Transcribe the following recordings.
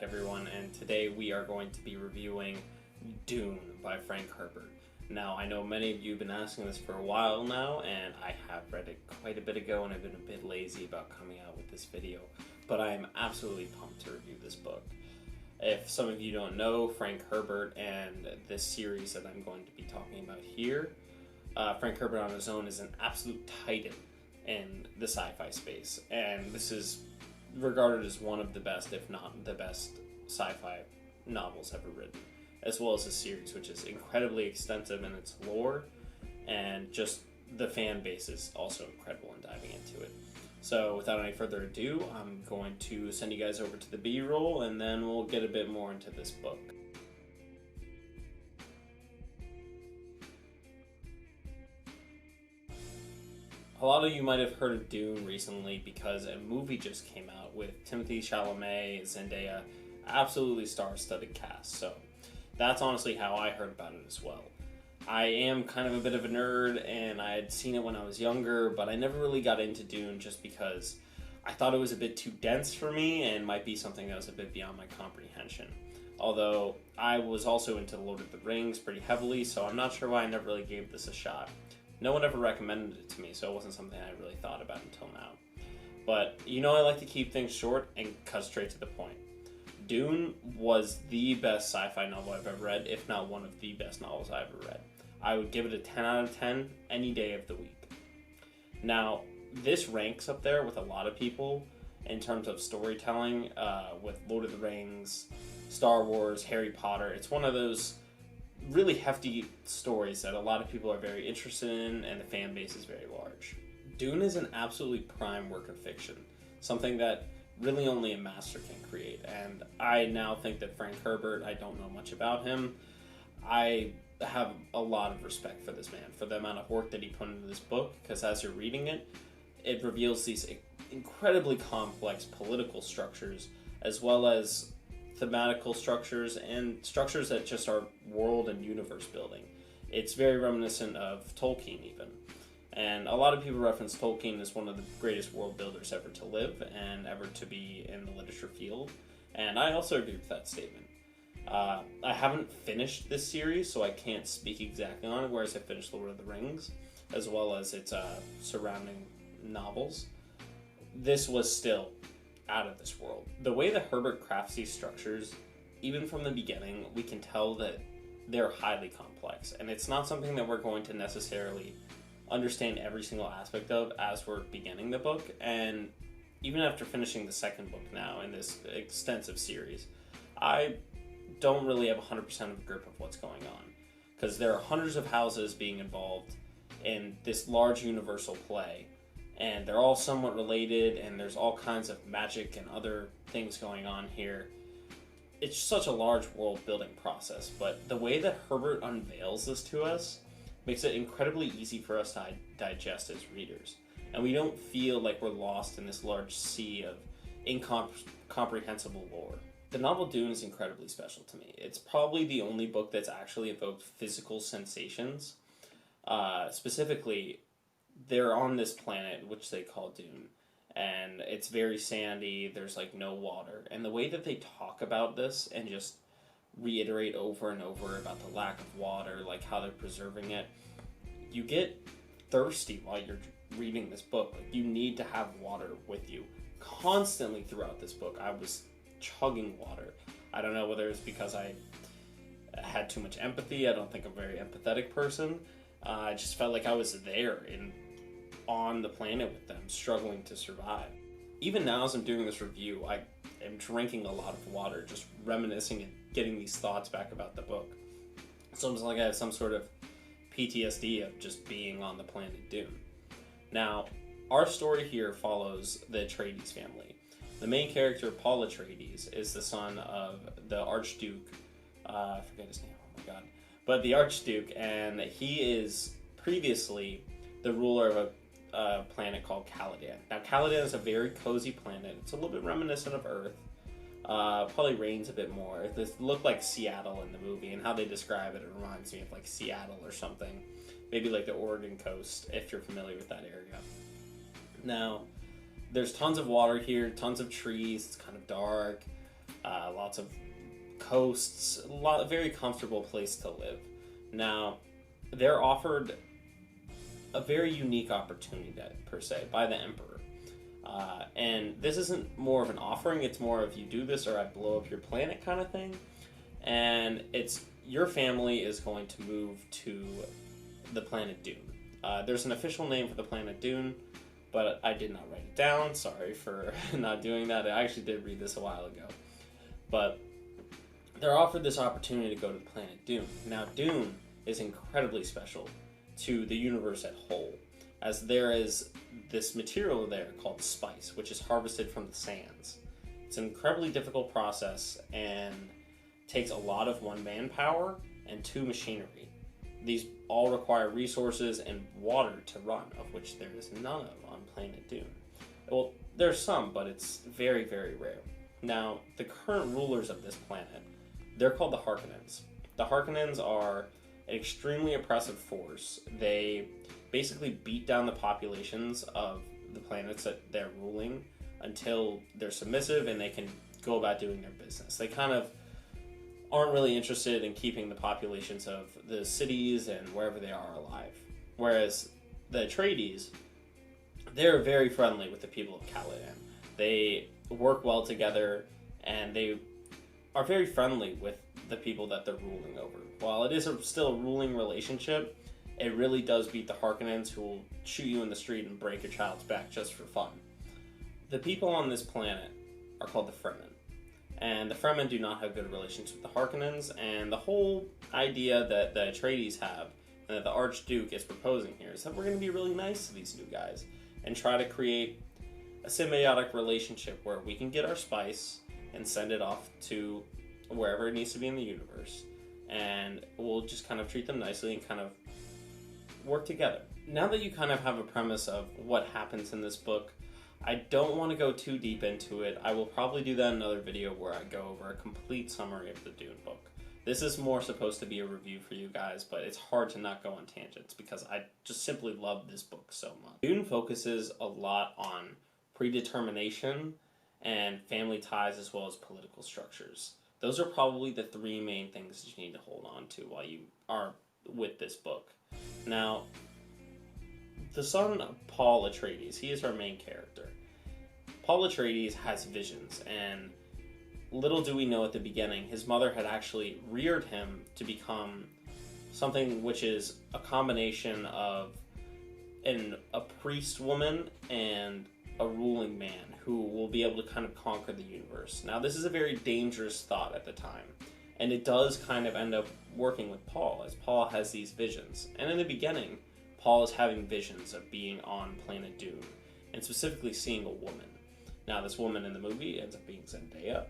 everyone, and today we are going to be reviewing Dune by Frank Herbert. Now, I know many of you have been asking this for a while now, and I have read it quite a bit ago, and I've been a bit lazy about coming out with this video, but I am absolutely pumped to review this book. If some of you don't know Frank Herbert and this series that I'm going to be talking about here, Frank Herbert on his own is an absolute titan in the sci-fi space, and this is regarded as one of the best, if not the best, sci-fi novels ever written, as well as a series which is incredibly extensive in its lore, and just the fan base is also incredible in diving into it. So without any further ado, I'm going to send you guys over to the B-roll, and then we'll get a bit more into this book. A lot of you might have heard of Dune recently because a movie just came out with Timothée Chalamet, Zendaya, absolutely star-studded cast. So that's honestly how I heard about it as well. I am kind of a bit of a nerd, and I had seen it when I was younger, but I never really got into Dune just because I thought it was a bit too dense for me and might be something that was a bit beyond my comprehension. Although I was also into Lord of the Rings pretty heavily, so I'm not sure why I never really gave this a shot. No one ever recommended it to me, so it wasn't something I really thought about until now. But you know I like to keep things short and cut straight to the point. Dune was the best sci-fi novel I've ever read, if not one of the best novels I've ever read. I would give it a 10 out of 10 any day of the week. Now, this ranks up there with a lot of people in terms of storytelling, with Lord of the Rings, Star Wars, Harry Potter. It's one of those really hefty stories that a lot of people are very interested in, and the fan base is very large. Dune is an absolutely prime work of fiction, something that really only a master can create, and I now think that Frank Herbert, I don't know much about him, I have a lot of respect for this man, for the amount of work that he put into this book, because as you're reading it, it reveals these incredibly complex political structures, as well as thematical structures and structures that just are world and universe building. It's very reminiscent of Tolkien even. And a lot of people reference Tolkien as one of the greatest world builders ever to live and ever to be in the literature field. And I also agree with that statement. I haven't finished this series, so I can't speak exactly on it, whereas I finished Lord of the Rings, as well as its surrounding novels. This was still out of this world. The way that Herbert crafts these structures, even from the beginning, we can tell that they're highly complex, and it's not something that we're going to necessarily understand every single aspect of as we're beginning the book. And even after finishing the second book now in this extensive series, I don't really have 100% of a grip of what's going on, because there are hundreds of houses being involved in this large universal play, and they're all somewhat related, and there's all kinds of magic and other things going on here. It's such a large world building process, but the way that Herbert unveils this to us makes it incredibly easy for us to digest as readers, and we don't feel like we're lost in this large sea of incomprehensible lore. The novel Dune is incredibly special to me. It's probably the only book that's actually evoked physical sensations. Specifically, they're on this planet, which they call Dune, and it's very sandy, there's like no water. And the way that they talk about this and just reiterate over and over about the lack of water, like how they're preserving it, you get thirsty while you're reading this book. Like, you need to have water with you. Constantly throughout this book, I was chugging water. I don't know whether it's because I had too much empathy. I don't think I'm a very empathetic person. I just felt like I was there on the planet with them, struggling to survive. Even now, as I'm doing this review, I am drinking a lot of water, just reminiscing and getting these thoughts back about the book. It's almost like I have some sort of PTSD of just being on the planet Dune. Now, our story here follows the Atreides family. The main character, Paul Atreides, is the son of the Archduke, I forget his name, oh my god, but the Archduke, and he is previously the ruler of a planet called Caladan. Now, Caladan is a very cozy planet. It's a little bit reminiscent of Earth. Probably rains a bit more. It looked like Seattle in the movie, and how they describe it, it reminds me of like Seattle or something. Maybe like the Oregon coast, if you're familiar with that area. Now, there's tons of water here, tons of trees, it's kind of dark. lots of coasts, a very comfortable place to live. Now, they're offered a very unique opportunity, per se, by the Emperor. And this isn't more of an offering, it's more of you do this or I blow up your planet kind of thing. And it's your family is going to move to the planet Dune. There's an official name for the planet Dune, but I did not write it down. Sorry for not doing that. I actually did read this a while ago. But they're offered this opportunity to go to the planet Dune. Now, Dune is incredibly special to the universe at whole, as there is this material there called spice, which is harvested from the sands. It's an incredibly difficult process and takes a lot of one manpower and two machinery. These all require resources and water to run, of which there is none of on planet Dune. Well, there's some, but it's very, very rare. Now, the current rulers of this planet, they're called the Harkonnens. The Harkonnens are an extremely oppressive force. They basically beat down the populations of the planets that they're ruling until they're submissive and they can go about doing their business. They kind of aren't really interested in keeping the populations of the cities and wherever they are alive. Whereas the Atreides, they're very friendly with the people of Caladan. They work well together and they are very friendly with the people that they're ruling over. While it is still a ruling relationship, it really does beat the Harkonnens, who will shoot you in the street and break your child's back just for fun. The people on this planet are called the Fremen. And the Fremen do not have good relations with the Harkonnens, and the whole idea that the Atreides have, and that the Archduke is proposing here, is that we're going to be really nice to these new guys, and try to create a symbiotic relationship where we can get our spice and send it off to wherever it needs to be in the universe, and we'll just kind of treat them nicely and kind of work together. Now that you kind of have a premise of what happens in this book, I don't want to go too deep into it. I will probably do that in another video where I go over a complete summary of the Dune book. This is more supposed to be a review for you guys, but it's hard to not go on tangents because I just simply love this book so much. Dune focuses a lot on predetermination and family ties as well as political structures. Those are probably the three main things that you need to hold on to while you are with this book. Now, the son of Paul Atreides, he is our main character. Paul Atreides has visions, and little do we know at the beginning, his mother had actually reared him to become something which is a combination of a priest woman and a ruling man who will be able to kind of conquer the universe. Now, this is a very dangerous thought at the time, and it does kind of end up working with Paul, as Paul has these visions. And in the beginning, Paul is having visions of being on planet Dune, and specifically seeing a woman. Now, this woman in the movie ends up being Zendaya.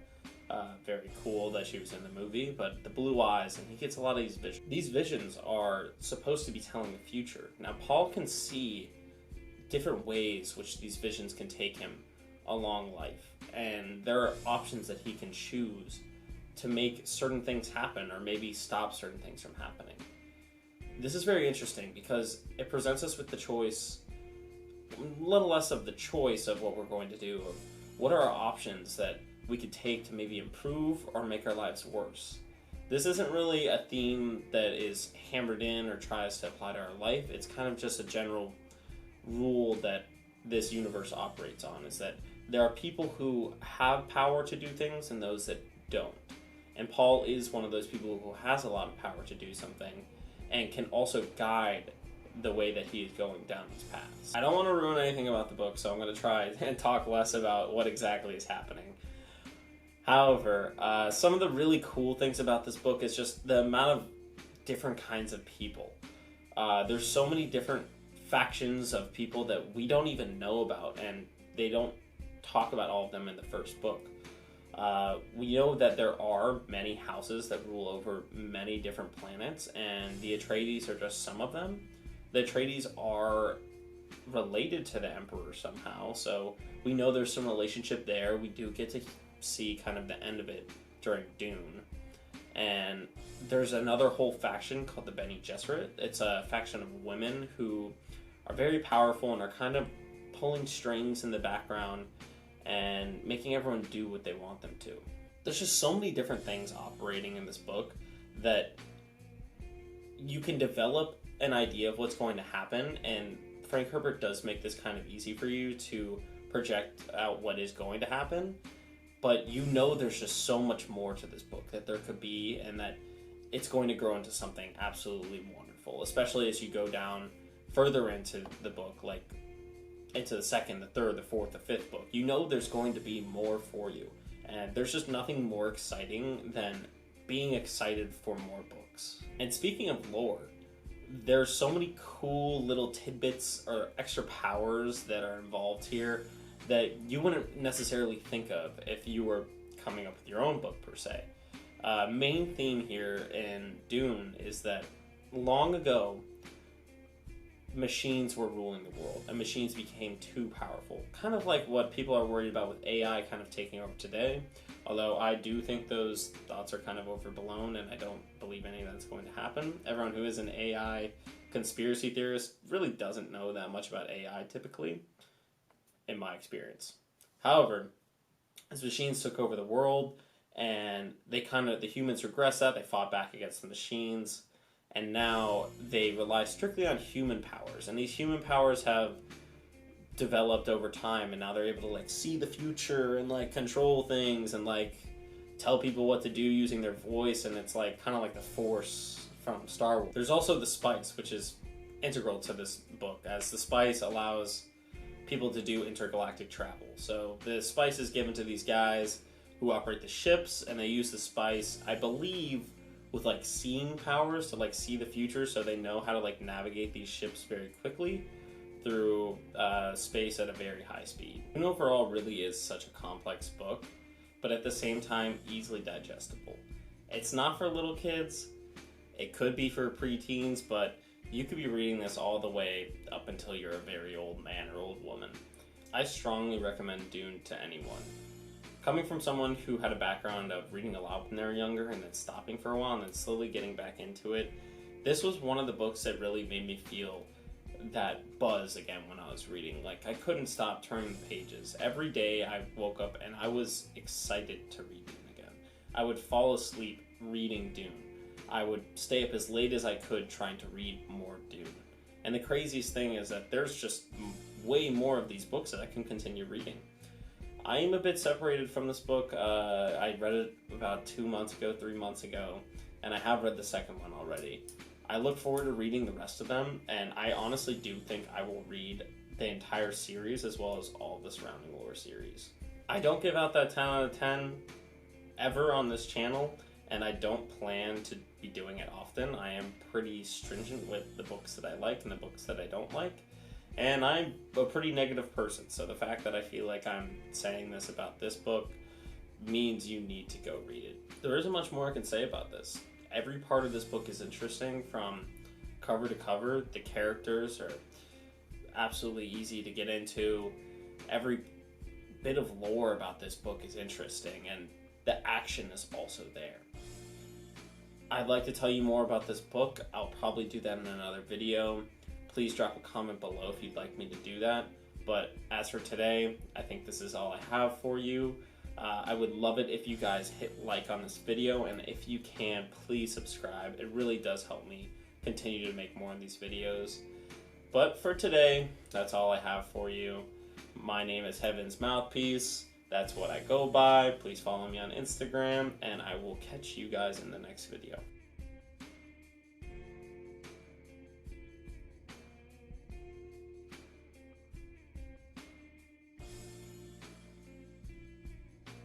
Very cool that she was in the movie, but the blue eyes, and he gets a lot of these visions. These visions are supposed to be telling the future. Now, Paul can see different ways which these visions can take him along life, and there are options that he can choose to make certain things happen, or maybe stop certain things from happening. This is very interesting because it presents us with the choice, a little less of the choice of what we're going to do, of what are our options that we could take to maybe improve or make our lives worse. This isn't really a theme that is hammered in or tries to apply to our life. It's kind of just a general rule that this universe operates on, is that there are people who have power to do things and those that don't. And Paul is one of those people who has a lot of power to do something and can also guide the way that he is going down these paths. I don't want to ruin anything about the book, so I'm going to try and talk less about what exactly is happening. However, some of the really cool things about this book is just the amount of different kinds of people. There's so many different factions of people that we don't even know about, and they don't talk about all of them in the first book. We know that there are many houses that rule over many different planets, and the Atreides are just some of them. The Atreides are related to the Emperor somehow, so we know there's some relationship there. We do get to see kind of the end of it during Dune. And there's another whole faction called the Bene Gesserit. It's a faction of women who are very powerful and are kind of pulling strings in the background and making everyone do what they want them to. There's just so many different things operating in this book that you can develop an idea of what's going to happen, and Frank Herbert does make this kind of easy for you to project out what is going to happen, but you know there's just so much more to this book that there could be, and that it's going to grow into something absolutely wonderful, especially as you go down further into the book, like into the second, the third, the fourth, the fifth book. You know there's going to be more for you, and there's just nothing more exciting than being excited for more books. And speaking of lore, there's so many cool little tidbits or extra powers that are involved here that you wouldn't necessarily think of if you were coming up with your own book per se. Main theme here in Dune is that long ago, machines were ruling the world, and machines became too powerful. Kind of like what people are worried about with AI kind of taking over today. Although I do think those thoughts are kind of overblown, and I don't believe any of that's going to happen. Everyone who is an AI conspiracy theorist really doesn't know that much about AI typically, in my experience. However, as machines took over the world, and the humans regressed that, they fought back against the machines, and now they rely strictly on human powers. And these human powers have developed over time, and now they're able to like see the future and like control things and like tell people what to do using their voice, and it's like kind of like the Force from Star Wars. There's also the spice, which is integral to this book, as the spice allows people to do intergalactic travel. So the spice is given to these guys who operate the ships, and they use the spice, I believe, with like seeing powers to like see the future, so they know how to like navigate these ships very quickly through space at a very high speed. And overall really is such a complex book, but at the same time easily digestible. It's not for little kids, it could be for preteens, but you could be reading this all the way up until you're a very old man or old woman. I strongly recommend Dune to anyone. Coming from someone who had a background of reading a lot when they were younger and then stopping for a while and then slowly getting back into it, this was one of the books that really made me feel that buzz again when I was reading. Like, I couldn't stop turning the pages. Every day I woke up and I was excited to read Dune again. I would fall asleep reading Dune. I would stay up as late as I could trying to read more Dune. And the craziest thing is that there's just way more of these books that I can continue reading. I am a bit separated from this book. I read it about 3 months ago, and I have read the second one already. I look forward to reading the rest of them, and I honestly do think I will read the entire series as well as all the surrounding lore series. I don't give out that 10 out of 10 ever on this channel, and I don't plan to be doing it often. I am pretty stringent with the books that I like and the books that I don't like. And I'm a pretty negative person, so the fact that I feel like I'm saying this about this book means you need to go read it. There isn't much more I can say about this. Every part of this book is interesting from cover to cover. The characters are absolutely easy to get into. Every bit of lore about this book is interesting, and the action is also there. I'd like to tell you more about this book. I'll probably do that in another video. Please drop a comment below if you'd like me to do that. But as for today, I think this is all I have for you. I would love it if you guys hit like on this video, and if you can, please subscribe. It really does help me continue to make more of these videos. But for today, that's all I have for you. My name is Heaven's Mouthpiece. That's what I go by. Please follow me on Instagram, and I will catch you guys in the next video.